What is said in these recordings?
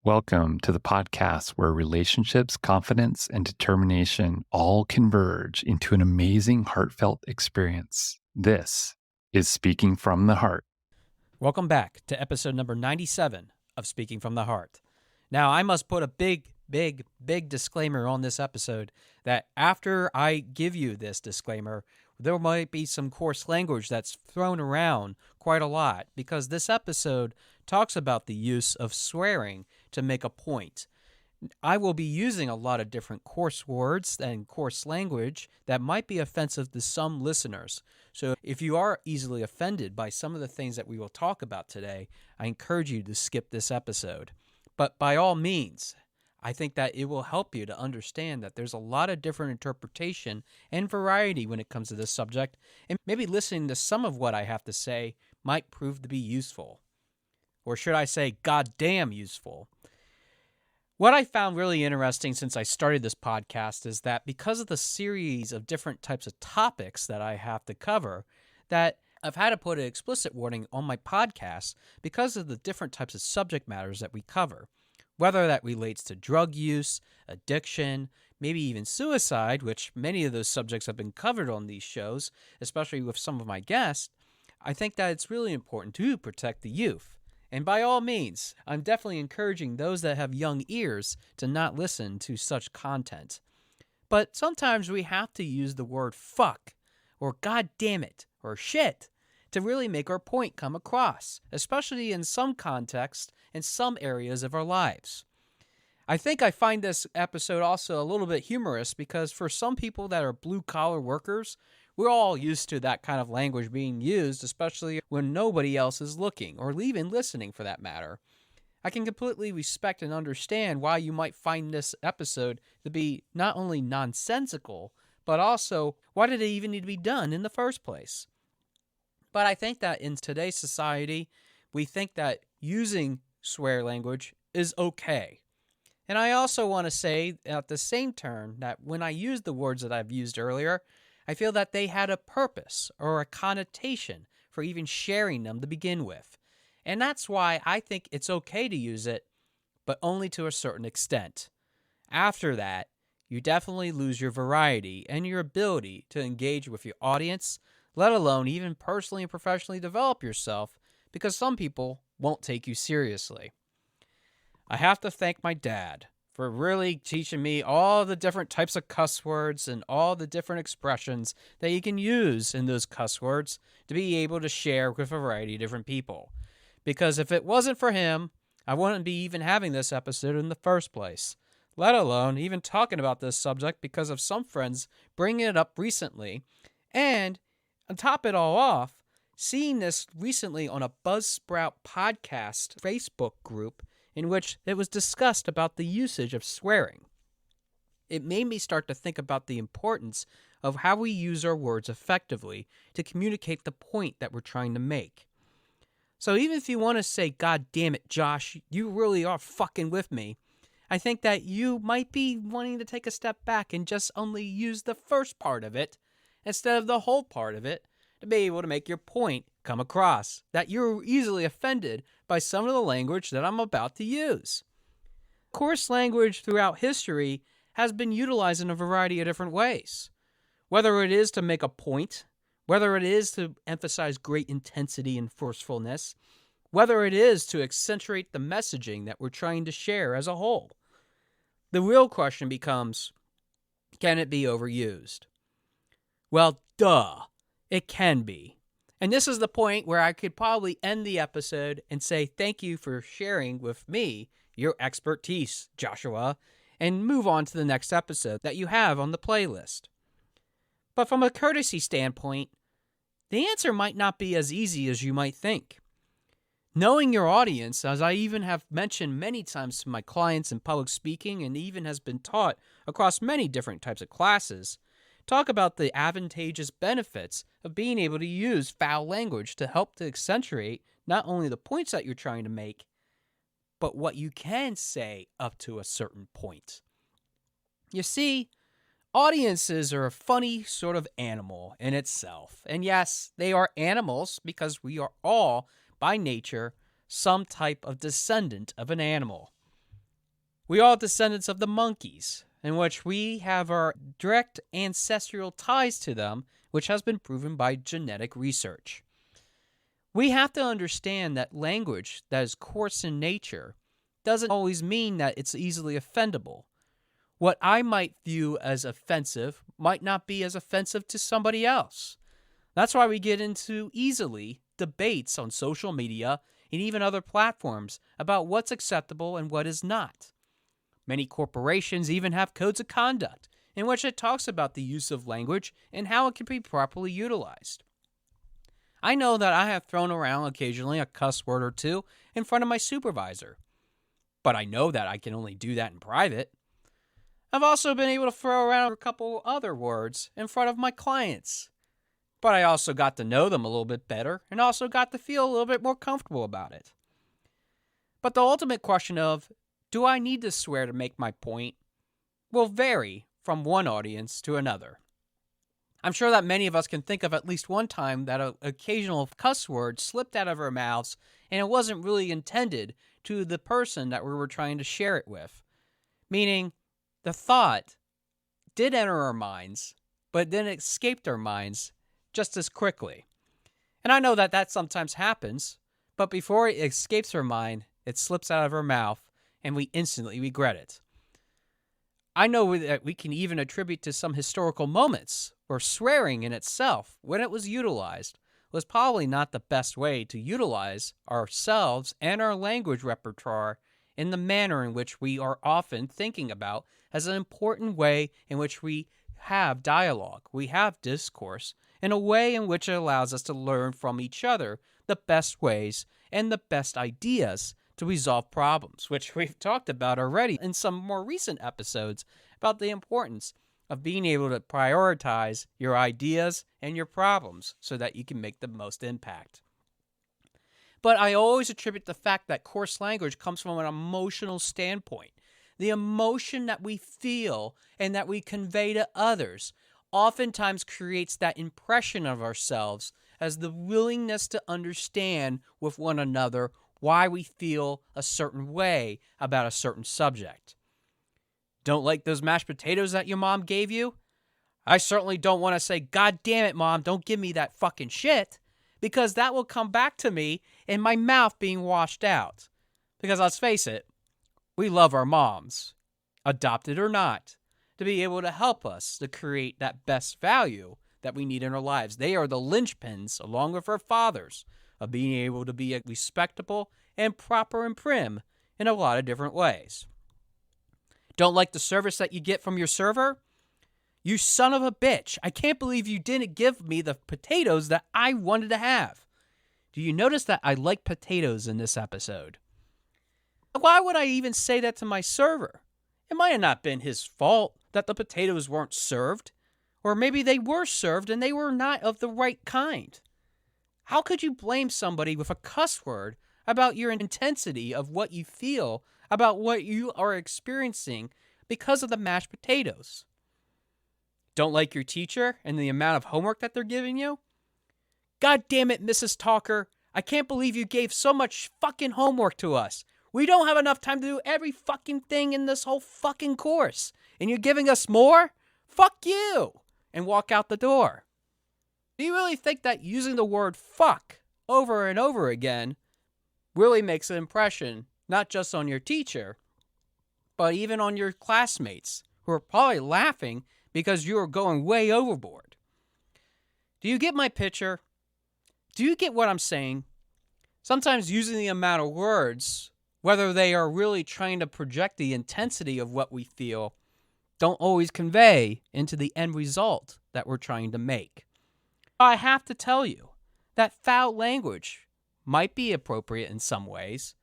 Welcome to the podcast where relationships, confidence, and determination all converge into an amazing, heartfelt experience. This is Speaking from the Heart. Welcome back to episode number 97 of Speaking from the Heart. Now, I must put a big disclaimer on this episode that after I give you this disclaimer, there might be some coarse language that's thrown around quite a lot because this episode talks about the use of swearing to make a point. I will be using a lot of different coarse words and coarse language that might be offensive to some listeners. So if you are easily offended by some of the things that we will talk about today, I encourage you to skip this episode. But by all means, I think that it will help you to understand that there's a lot of different interpretation and variety when it comes to this subject, and maybe listening to some of what I have to say might prove to be useful. Or should I say, goddamn useful. What I found really interesting since I started this podcast is that because of the series of different types of topics that I have to cover, that I've had to put an explicit warning on my podcast because of the different types of subject matters that we cover. Whether that relates to drug use, addiction, maybe even suicide, which many of those subjects have been covered on these shows, especially with some of my guests, I think that it's really important to protect the youth. And by all means, I'm definitely encouraging those that have young ears to not listen to such content. But sometimes we have to use the word fuck, or god damn it, or shit, to really make our point come across, especially in some contexts and some areas of our lives. I think I find this episode also a little bit humorous because for some people that are blue-collar workers, we're all used to that kind of language being used, especially when nobody else is looking, or even listening for that matter. I can completely respect and understand why you might find this episode to be not only nonsensical, but also, why did it even need to be done in the first place? But I think that in today's society, we think that using swear language is okay. And I also want to say at the same turn that when I use the words that I've used earlier, I feel that they had a purpose or a connotation for even sharing them to begin with. And that's why I think it's okay to use it, but only to a certain extent. After that, you definitely lose your variety and your ability to engage with your audience, let alone even personally and professionally develop yourself, because some people won't take you seriously. I have to thank my dad for really teaching me all the different types of cuss words and all the different expressions that you can use in those cuss words to be able to share with a variety of different people. Because if it wasn't for him, I wouldn't be even having this episode in the first place, let alone even talking about this subject because of some friends bringing it up recently. And on top of it all off, seeing this recently on a Buzzsprout podcast Facebook group in which it was discussed about the usage of swearing. It made me start to think about the importance of how we use our words effectively to communicate the point that we're trying to make. So even if you want to say, God damn it, Josh, you really are fucking with me, I think that you might be wanting to take a step back and just only use the first part of it instead of the whole part of it to be able to make your point come across, that you're easily offended by some of the language that I'm about to use. Coarse language throughout history has been utilized in a variety of different ways. Whether it is to make a point, whether it is to emphasize great intensity and forcefulness, whether it is to accentuate the messaging that we're trying to share as a whole. The real question becomes, can it be overused? Well, duh, it can be. And this is the point where I could probably end the episode and say thank you for sharing with me your expertise, Joshua, and move on to the next episode that you have on the playlist. But from a courtesy standpoint, the answer might not be as easy as you might think. Knowing your audience, as I even have mentioned many times to my clients in public speaking and even has been taught across many different types of classes, talk about the advantageous benefits of being able to use foul language to help to accentuate not only the points that you're trying to make, but what you can say up to a certain point. You see, audiences are a funny sort of animal in itself. And yes, they are animals because we are all, by nature, some type of descendant of an animal. We are descendants of the monkeys, in which we have our direct ancestral ties to them, which has been proven by genetic research. We have to understand that language that is coarse in nature doesn't always mean that it's easily offendable. What I might view as offensive might not be as offensive to somebody else. That's why we get into easily debates on social media and even other platforms about what's acceptable and what is not. Many corporations even have codes of conduct in which it talks about the use of language and how it can be properly utilized. I know that I have thrown around occasionally a cuss word or two in front of my supervisor, but I know that I can only do that in private. I've also been able to throw around a couple other words in front of my clients, but I also got to know them a little bit better and also got to feel a little bit more comfortable about it. But the ultimate question of, do I need to swear to make my point, will vary from one audience to another. I'm sure that many of us can think of at least one time that an occasional cuss word slipped out of our mouths and it wasn't really intended to the person that we were trying to share it with. Meaning, the thought did enter our minds, but then it escaped our minds just as quickly. And I know that that sometimes happens, but before it escapes our mind, it slips out of our mouth and we instantly regret it. I know that we can even attribute to some historical moments where swearing in itself, when it was utilized, was probably not the best way to utilize ourselves and our language repertoire in the manner in which we are often thinking about as an important way in which we have dialogue, we have discourse, in a way in which it allows us to learn from each other the best ways and the best ideas to resolve problems, which we've talked about already in some more recent episodes about the importance of being able to prioritize your ideas and your problems so that you can make the most impact. But I always attribute the fact that coarse language comes from an emotional standpoint. The emotion that we feel and that we convey to others oftentimes creates that impression of ourselves as the willingness to understand with one another why we feel a certain way about a certain subject. Don't like those mashed potatoes that your mom gave you? I certainly don't want to say, God damn it, Mom, don't give me that fucking shit, because that will come back to me in my mouth being washed out. Because let's face it, we love our moms, adopted or not, to be able to help us to create that best value that we need in our lives. They are the linchpins, along with our fathers, of being able to be respectable and proper and prim in a lot of different ways. Don't like the service that you get from your server? You son of a bitch. I can't believe you didn't give me the potatoes that I wanted to have. Do you notice that I like potatoes in this episode? Why would I even say that to my server? It might have not been his fault that the potatoes weren't served. Or maybe they were served and they were not of the right kind. How could you blame somebody with a cuss word about your intensity of what you feel about what you are experiencing because of the mashed potatoes? Don't like your teacher and the amount of homework that they're giving you? God damn it, Mrs. Talker. I can't believe you gave so much fucking homework to us. We don't have enough time to do every fucking thing in this whole fucking course. And you're giving us more? Fuck you! And walk out the door. Do you really think that using the word fuck over and over again really makes an impression, not just on your teacher, but even on your classmates, who are probably laughing because you are going way overboard? Do you get my picture? Do you get what I'm saying? Sometimes using the amount of words, whether they are really trying to project the intensity of what we feel, don't always convey into the end result that we're trying to make. I have to tell you that foul language might be appropriate in some ways,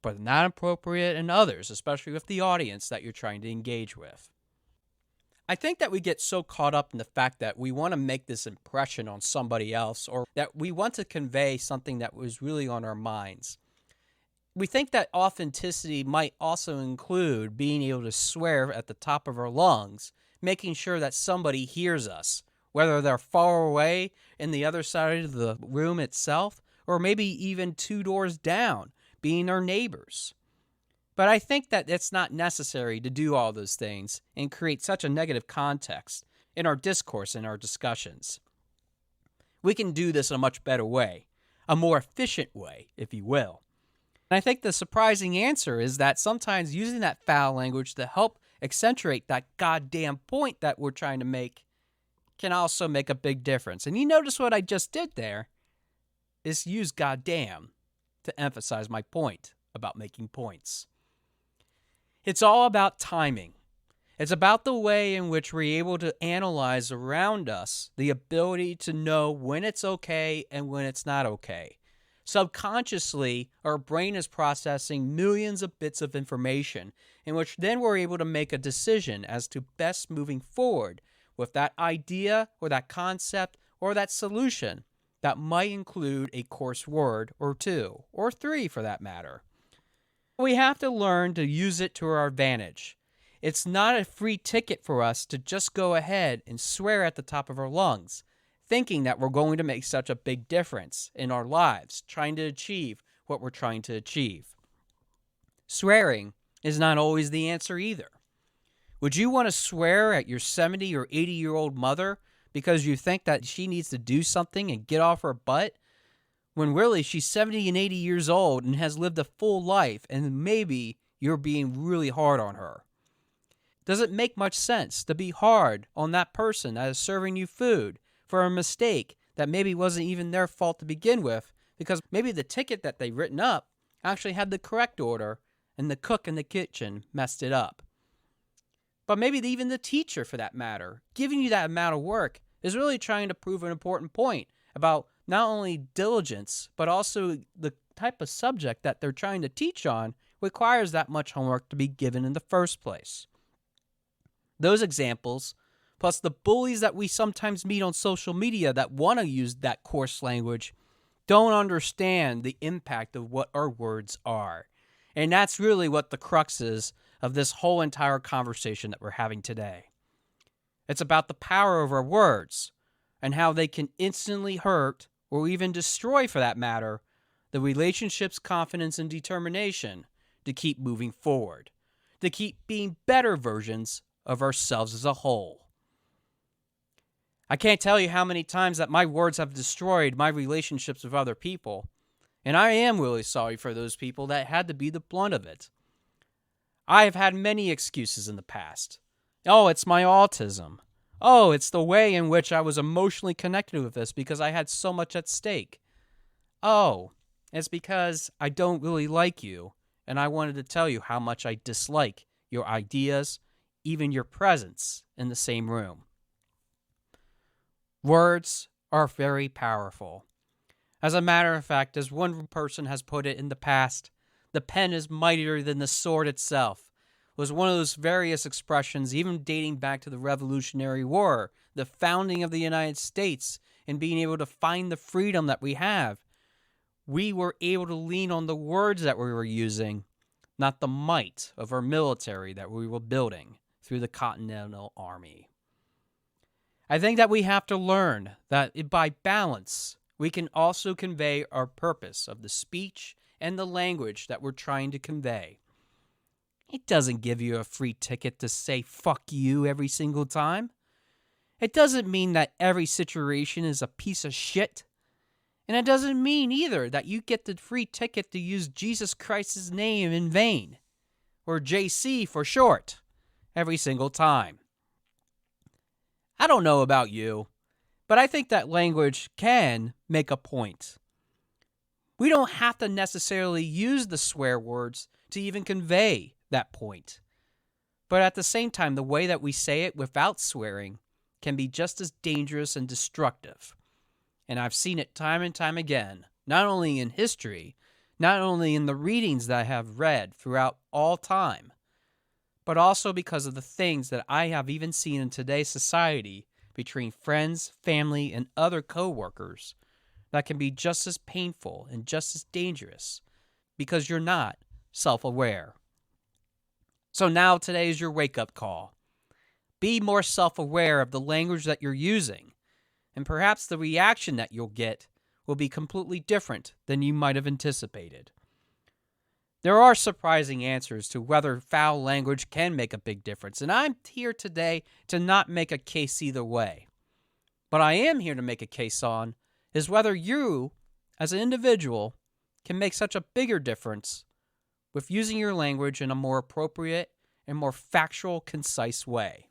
but not appropriate in others, especially with the audience that you're trying to engage with. I think that we get so caught up in the fact that we want to make this impression on somebody else, or that we want to convey something that was really on our minds. We think that authenticity might also include being able to swear at the top of our lungs, making sure that somebody hears us, whether they're far away in the other side of the room itself, or maybe even 2 doors down, being our neighbors. But I think that it's not necessary to do all those things and create such a negative context in our discourse and our discussions. We can do this in a much better way, a more efficient way, if you will. And I think the surprising answer is that sometimes using that foul language to help accentuate that goddamn point that we're trying to make can also make a big difference. And you notice what I just did there is use goddamn to emphasize my point about making points. It's all about timing. It's about the way in which we're able to analyze around us the ability to know when it's okay and when it's not okay. Subconsciously, our brain is processing millions of bits of information in which then we're able to make a decision as to best moving forward with that idea or that concept or that solution that might include a coarse word or two, or three for that matter. We have to learn to use it to our advantage. It's not a free ticket for us to just go ahead and swear at the top of our lungs, thinking that we're going to make such a big difference in our lives, trying to achieve what we're trying to achieve. Swearing is not always the answer either. Would you want to swear at your 70 or 80-year-old mother because you think that she needs to do something and get off her butt, when really she's 70 and 80 years old and has lived a full life and maybe you're being really hard on her? Does it make much sense to be hard on that person that is serving you food for a mistake that maybe wasn't even their fault to begin with, because maybe the ticket that they've written up actually had the correct order and the cook in the kitchen messed it up? But maybe even the teacher, for that matter, giving you that amount of work is really trying to prove an important point about not only diligence, but also the type of subject that they're trying to teach on requires that much homework to be given in the first place. Those examples, plus the bullies that we sometimes meet on social media that want to use that coarse language, don't understand the impact of what our words are. And that's really what the crux is of this whole entire conversation that we're having today. It's about the power of our words and how they can instantly hurt or even destroy, for that matter, the relationship's confidence and determination to keep moving forward, to keep being better versions of ourselves as a whole. I can't tell you how many times that my words have destroyed my relationships with other people, and I am really sorry for those people that had to be the blunt of it. I have had many excuses in the past. Oh, it's my autism. Oh, it's the way in which I was emotionally connected with this because I had so much at stake. Oh, it's because I don't really like you, and I wanted to tell you how much I dislike your ideas, even your presence in the same room. Words are very powerful. As a matter of fact, as one person has put it in the past, the pen is mightier than the sword itself, was one of those various expressions even dating back to the Revolutionary War, the founding of the United States, and being able to find the freedom that we have. We were able to lean on the words that we were using, not the might of our military that we were building through the Continental Army. I think that we have to learn that by balance, we can also convey our purpose of the speech and the language that we're trying to convey. It doesn't give you a free ticket to say fuck you every single time. It doesn't mean that every situation is a piece of shit. And it doesn't mean either that you get the free ticket to use Jesus Christ's name in vain, or JC for short, every single time. I don't know about you, but I think that language can make a point. We don't have to necessarily use the swear words to even convey that point. But at the same time, the way that we say it without swearing can be just as dangerous and destructive. And I've seen it time and time again, not only in history, not only in the readings that I have read throughout all time, but also because of the things that I have even seen in today's society between friends, family, and other co-workers that can be just as painful and just as dangerous because you're not self-aware. So now today is your wake-up call. Be more self-aware of the language that you're using, and perhaps the reaction that you'll get will be completely different than you might have anticipated. There are surprising answers to whether foul language can make a big difference, and I'm here today to not make a case either way. But I am here to make a case on is whether you, as an individual, can make such a bigger difference with using your language in a more appropriate and more factual, concise way.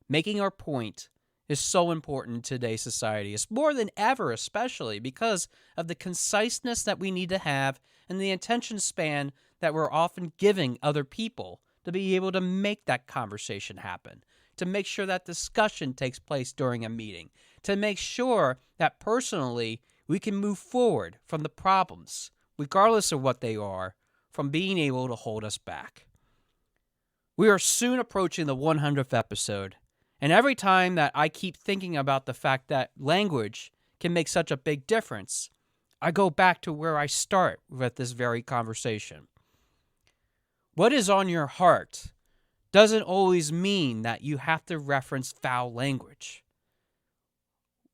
Making our point is so important in today's society. It's more than ever, especially because of the conciseness that we need to have and the attention span that we're often giving other people to be able to make that conversation happen, to make sure that discussion takes place during a meeting, to make sure that personally we can move forward from the problems, regardless of what they are, from being able to hold us back. We are soon approaching the 100th episode, and every time that I keep thinking about the fact that language can make such a big difference, I go back to where I start with this very conversation. What is on your heart doesn't always mean that you have to reference foul language.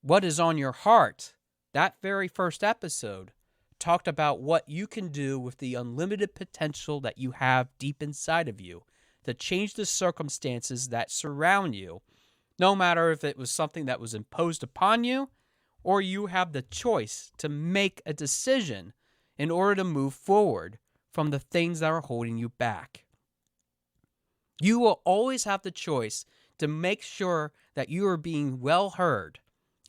What is on your heart, that very first episode, talked about what you can do with the unlimited potential that you have deep inside of you to change the circumstances that surround you, no matter if it was something that was imposed upon you or you have the choice to make a decision in order to move forward from the things that are holding you back. You will always have the choice to make sure that you are being well heard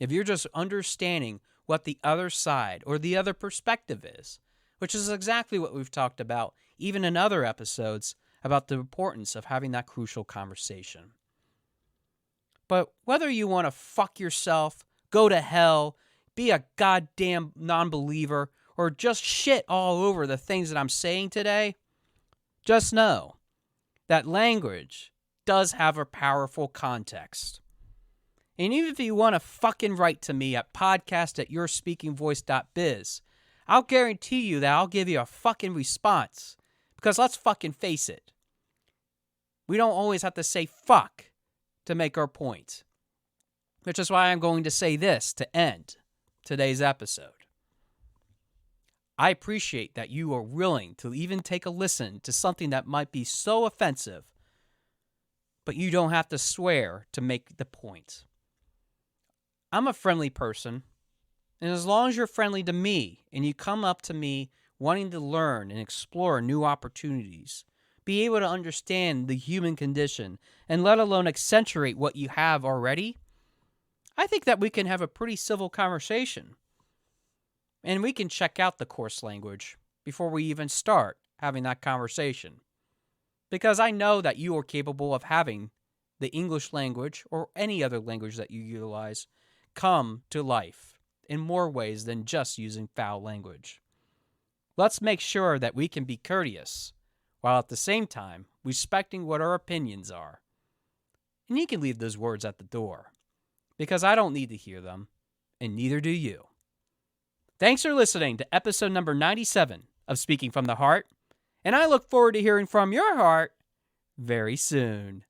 if you're just understanding what the other side or the other perspective is, which is exactly what we've talked about even in other episodes about the importance of having that crucial conversation. But whether you want to fuck yourself, go to hell, be a goddamn non-believer, or just shit all over the things that I'm saying today, just know that language does have a powerful context. And even if you want to fucking write to me at podcast@yourspeakingvoice.biz, I'll guarantee you that I'll give you a fucking response. Because let's fucking face it, we don't always have to say fuck to make our point. Which is why I'm going to say this to end today's episode. I appreciate that you are willing to even take a listen to something that might be so offensive, but you don't have to swear to make the point. I'm a friendly person, and as long as you're friendly to me and you come up to me wanting to learn and explore new opportunities, be able to understand the human condition, and let alone accentuate what you have already, I think that we can have a pretty civil conversation. And we can check out the coarse language before we even start having that conversation. Because I know that you are capable of having the English language or any other language that you utilize come to life in more ways than just using foul language. Let's make sure that we can be courteous while at the same time respecting what our opinions are. And you can leave those words at the door, because I don't need to hear them, and neither do you. Thanks for listening to episode number 97 of Speaking from the Heart, and I look forward to hearing from your heart very soon.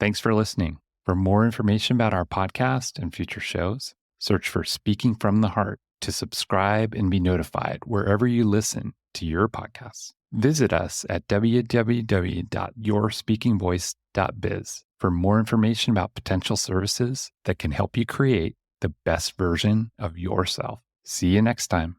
Thanks for listening. For more information about our podcast and future shows, search for Speaking from the Heart to subscribe and be notified wherever you listen to your podcasts. Visit us at www.yourspeakingvoice.biz for more information about potential services that can help you create the best version of yourself. See you next time.